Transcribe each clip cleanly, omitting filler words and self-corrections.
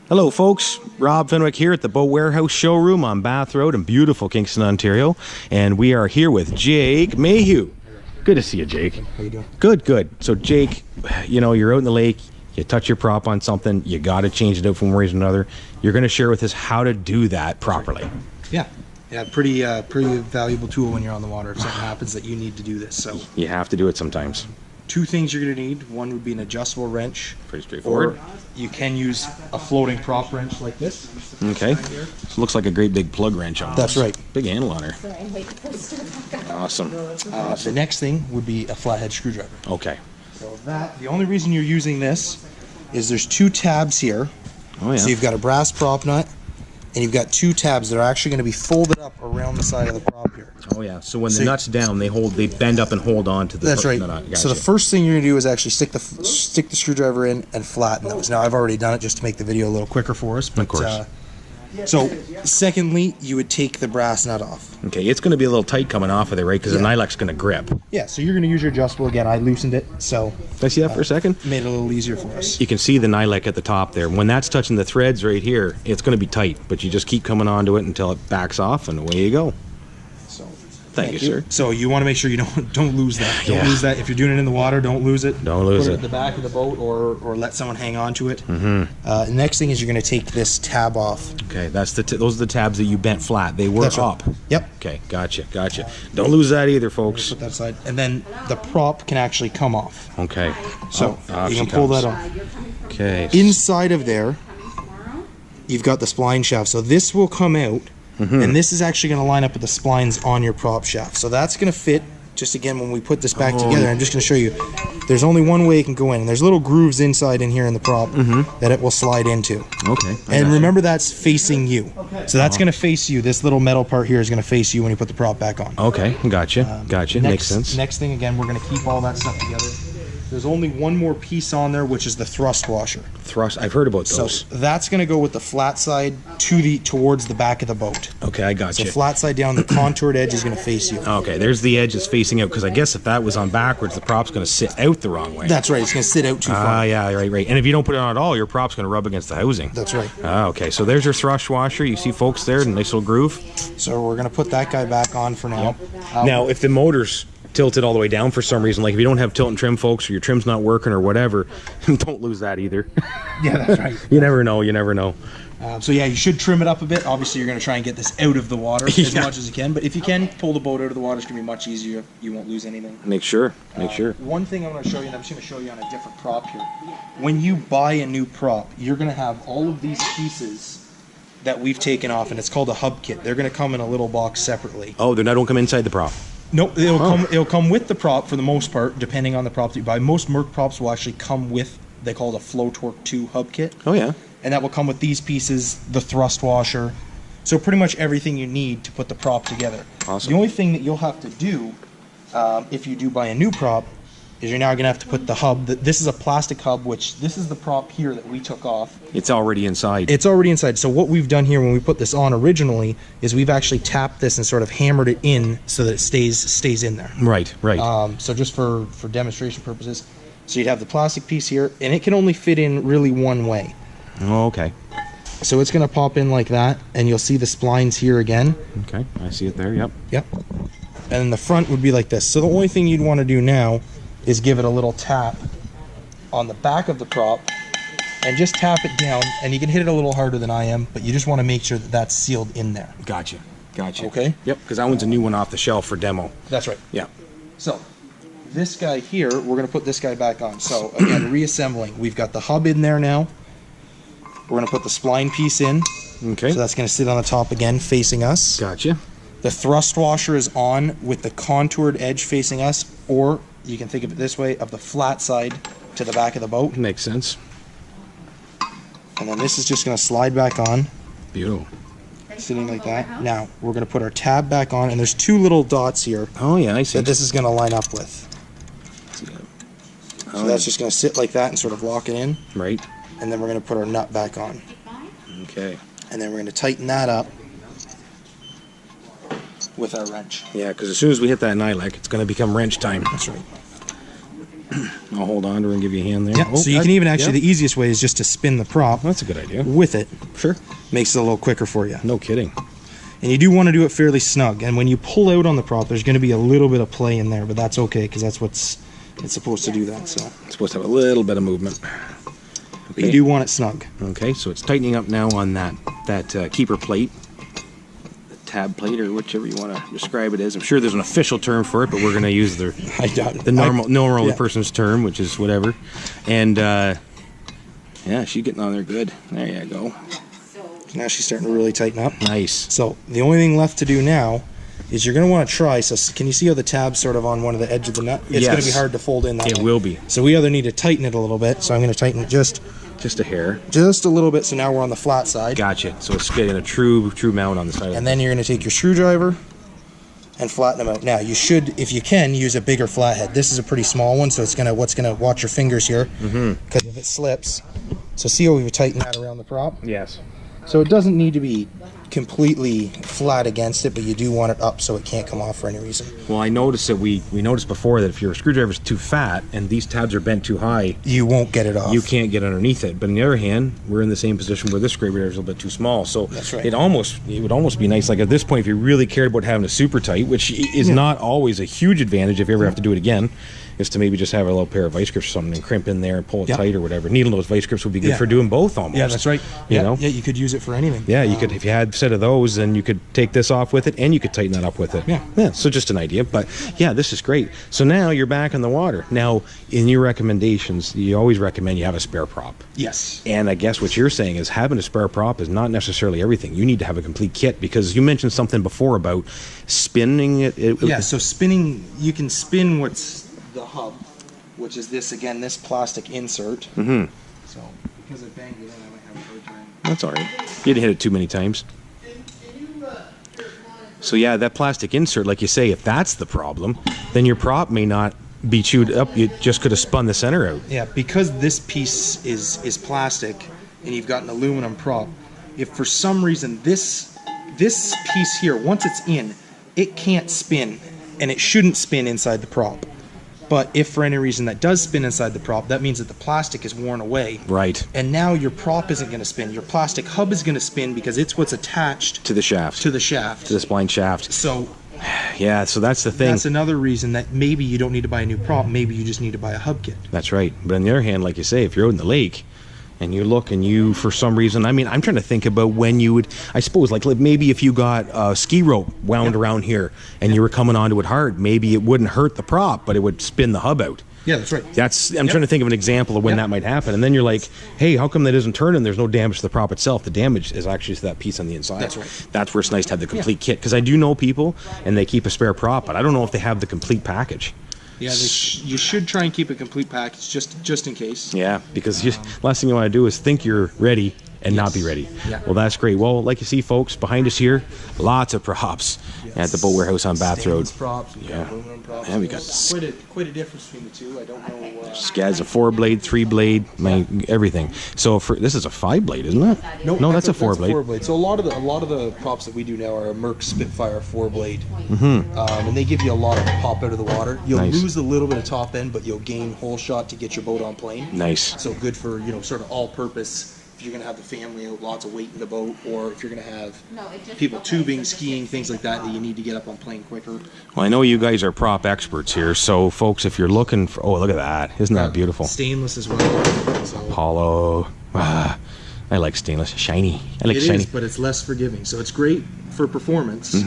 Hello folks, Rob Fenwick here at the Boat Warehouse showroom on Bath Road in beautiful Kingston, Ontario. And we are here with Jake Mayhew. Good to see you, Jake. How you doing? Good, good. So Jake, you know, you're out in the lake, you touch your prop on something, you got to change it out from one reason or another. You're going to share with us how to do that properly. Yeah, pretty valuable tool when you're on the water. If something happens that you need to do this. So you have to do it sometimes. Two things you're going to need. One would be an adjustable wrench. Pretty straightforward. Or you can use a floating prop wrench like this. Okay. So looks like a great big plug wrench on That's right. Big handle on her. Awesome. The next thing would be a flathead screwdriver. Okay. So the only reason you're using this is there's two tabs here. Oh yeah. So you've got a brass prop nut, and you've got two tabs that are actually going to be folded up around the side of the prop here. Oh yeah. So when the nut's down, they bend up and hold on to the. That's right. Gotcha. So the first thing you're going to do is actually stick the screwdriver in and flatten those. Now I've already done it just to make the video a little quicker for us. But, of course. So secondly, you would take the brass nut off. Okay, it's going to be a little tight coming off of there, right? Because the nylec's going to grip. Yeah. So you're going to use your adjustable again. I loosened it, so. Can I see that for a second? Made it a little easier for us. You can see the nylec at the top there. When that's touching the threads right here, it's going to be tight, but you just keep coming onto it until it backs off, and away you go. So. Thank you, sir. So you want to make sure you don't lose that. Don't lose that. If you're doing it in the water, don't lose it. Don't lose it. Put it at the back of the boat, or let someone hang on to it. Mm-hmm. Next thing is you're going to take this tab off. Okay, that's those are the tabs that you bent flat. They were up. Yep. Okay, gotcha. Don't lose that either, folks. Put that aside, and then the prop can actually come off. Okay. So you can pull that off. Okay. Inside of there, you've got the spline shaft. So this will come out. And this is actually going to line up with the splines on your prop shaft. So that's going to fit, just again, when we put this back together. I'm just going to show you. There's only one way it can go in. And there's little grooves inside in here in the prop that it will slide into. Okay. And remember, that's facing you. So that's going to face you. This little metal part here is going to face you when you put the prop back on. Okay, gotcha. Makes sense. Next thing, again, we're going to keep all that stuff together. There's only one more piece on there, which is the thrust washer. I've heard about those. So that's going to go with the flat side towards the back of the boat. Okay, I got you. So flat side down, the contoured edge is going to face you. Okay, there's the edge is facing out, because I guess if that was on backwards, the prop's going to sit out the wrong way. That's right. It's going to sit out too far. Yeah, right. And if you don't put it on at all, your prop's going to rub against the housing. That's right. Okay, so there's your thrust washer. You see, folks, there, nice little groove. So we're going to put that guy back on for now. Now, if the motor's tilted all the way down for some reason, like if you don't have tilt and trim, folks, or your trim's not working or whatever, don't lose that either. Yeah, that's right. You never know. So yeah, you should trim it up a bit. Obviously, you're going to try and get this out of the water as much as you can. But if you can pull the boat out of the water, it's going to be much easier. You won't lose anything. Make sure. One thing I'm going to show you, and I'm just going to show you on a different prop here. When you buy a new prop, you're going to have all of these pieces that we've taken off, and it's called a hub kit. They're going to come in a little box separately. Oh, they don't come inside the prop. Nope, it'll come with the prop for the most part, depending on the prop that you buy. Most Merc props will actually come with, they call it a Flow Torque 2 hub kit. Oh yeah. And that will come with these pieces, the thrust washer. So pretty much everything you need to put the prop together. Awesome. The only thing that you'll have to do, if you do buy a new prop, is you're now going to have to put the hub. This is a plastic hub, which this is the prop here that we took off. It's already inside. It's already inside. So what we've done here when we put this on originally is we've actually tapped this and sort of hammered it in so that it stays in there. Right. So just for demonstration purposes. So you'd have the plastic piece here, and it can only fit in really one way. Oh, okay. So it's going to pop in like that, and you'll see the splines here again. Okay, I see it there, yep. And then the front would be like this. So the only thing you'd want to do now is give it a little tap on the back of the prop and just tap it down, and you can hit it a little harder than I am, but you just want to make sure that that's sealed in there. Gotcha. Okay? Yep, because that one's a new one off the shelf for demo. That's right. Yeah. So this guy here, we're going to put this guy back on. So again, reassembling. We've got the hub in there now. We're going to put the spline piece in. Okay. So that's going to sit on the top again, facing us. Gotcha. The thrust washer is on with the contoured edge facing us, or you can think of it this way, of the flat side to the back of the boat. Makes sense. And then this is just going to slide back on. Beautiful. Sitting like that. Now, we're going to put our tab back on, and there's two little dots here. Oh, yeah, I see. That this is going to line up with. So that's just going to sit like that and sort of lock it in. Right. And then we're going to put our nut back on. Okay. And then we're going to tighten that up with our wrench. Yeah, because as soon as we hit that nylec, it's going to become wrench time. That's right. I'll hold on to her and give you a hand there. Yeah, so you can even actually, the easiest way is just to spin the prop. That's a good idea. With it. Sure. Makes it a little quicker for you. No kidding. And you do want to do it fairly snug. And when you pull out on the prop, there's going to be a little bit of play in there, but that's okay because that's what's it's supposed to do that. So it's supposed to have a little bit of movement. But you do want it snug. Okay, so it's tightening up now on that keeper plate, the tab plate, or whichever you want to describe it as. I'm sure there's an official term for it, but we're going to use the normal person's term, which is whatever. And yeah, she's getting on there good. There you go. Now she's starting to really tighten up. Nice. So the only thing left to do now is you're going to want to try. So can you see how the tab's sort of on one of the edge of the nut? It's going to be hard to fold in that way. It will be. So we either need to tighten it a little bit. So I'm going to tighten it just a hair. Just a little bit. So now we're on the flat side. Gotcha. So it's getting a true mount on the side. And then you're going to take your screwdriver and flatten them out. Now you should, if you can, use a bigger flathead. This is a pretty small one, so it's going to watch your fingers here. Because if it slips. So see how we've tightened that around the prop? Yes. So it doesn't need to be completely flat against it, but you do want it up so it can't come off for any reason. Well, I noticed that we noticed before that if your screwdriver is too fat and these tabs are bent too high, you won't get it off. You can't get underneath it. But on the other hand, we're in the same position where this screwdriver is a little bit too small. So that's right. It would almost be nice, like at this point, if you really cared about having it super tight, which is not always a huge advantage if you ever have to do it again, is to maybe just have a little pair of vice grips or something and crimp in there and pull it tight or whatever. Needle nose vice grips would be good for doing both almost. Yeah, that's right. You know? Yeah, you could use it for anything. Yeah, you could, if you had a set of those, then you could take this off with it and you could tighten that up with it. Yeah, so just an idea. But yeah, this is great. So now you're back in the water. Now, in your recommendations, you always recommend you have a spare prop. Yes. And I guess what you're saying is having a spare prop is not necessarily everything. You need to have a complete kit because you mentioned something before about spinning it. Yeah, so spinning, you can spin what's the hub, which is this, again, this plastic insert. So because I banged it in, I might have a hard time. That's all right. You didn't hit it too many times. So yeah, that plastic insert, like you say, if that's the problem, then your prop may not be chewed up. You just could have spun the center out. Yeah, because this piece is plastic and you've got an aluminum prop, if for some reason this piece here, once it's in, it can't spin, and it shouldn't spin inside the prop. But if for any reason that does spin inside the prop, that means that the plastic is worn away. Right. And now your prop isn't going to spin. Your plastic hub is going to spin because it's what's attached to the shaft. To the shaft. To the spline shaft. So yeah, so that's the thing. That's another reason that maybe you don't need to buy a new prop. Maybe you just need to buy a hub kit. That's right. But on the other hand, like you say, if you're out in the lake and you look and you, for some reason, I mean, I'm trying to think about when you would, I suppose, like maybe if you got a ski rope wound around here and you were coming onto it hard, maybe it wouldn't hurt the prop, but it would spin the hub out. Yeah, that's right. I'm trying to think of an example of when that might happen. And then you're like, hey, how come that isn't turning? There's no damage to the prop itself. The damage is actually to that piece on the inside. That's right. That's where it's nice to have the complete kit. Because I do know people, and they keep a spare prop, but I don't know if they have the complete package. Yeah, you should try and keep a complete package just in case. Yeah, because last thing you want to do is think you're ready and not be ready. Yeah. Well, that's great. Well, like you see, folks, behind us here, lots of props at the boat warehouse on Bath Road. Props, aluminum props. Yeah, we got quite a difference between the two. I don't know. Scads a 4-blade, 3-blade, everything. So this is a 5-blade, isn't it? No, that's a 4-blade. 4-blade. So a lot of the props that we do now are a Merc Spitfire 4-blade, and they give you a lot of pop out of the water. You'll lose a little bit of top end, but you'll gain whole shot to get your boat on plane. Nice. So good for sort of all purpose. If you're going to have the family out, lots of weight in the boat, or if you're going to have people tubing, skiing, things like that you need to get up on plane quicker. Well, I know you guys are prop experts here, so folks, if you're looking for, look at that. Isn't that beautiful? Stainless as well. So. Hollow. I like stainless. Shiny. I like shiny. It is, but it's less forgiving. So it's great for performance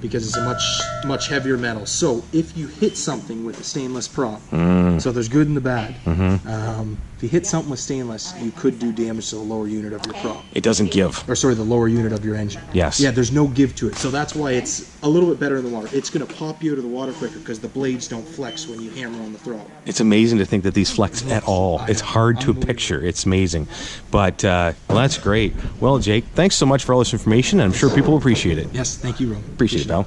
because it's a much heavier metal. So if you hit something with a stainless prop, so there's good and the bad. If you hit something with stainless, you could do damage to the lower unit of your prop. It doesn't give. Or sorry, the lower unit of your engine. Yes. Yeah, there's no give to it. So that's why it's a little bit better in the water. It's going to pop you out of the water quicker because the blades don't flex when you hammer on the throttle. It's amazing to think that these flex at all. It's hard to picture. It's amazing. But, well, that's great. Well, Jake, thanks so much for all this information, and I'm sure people will appreciate it. Yes, thank you, Ron. Appreciate it, pal.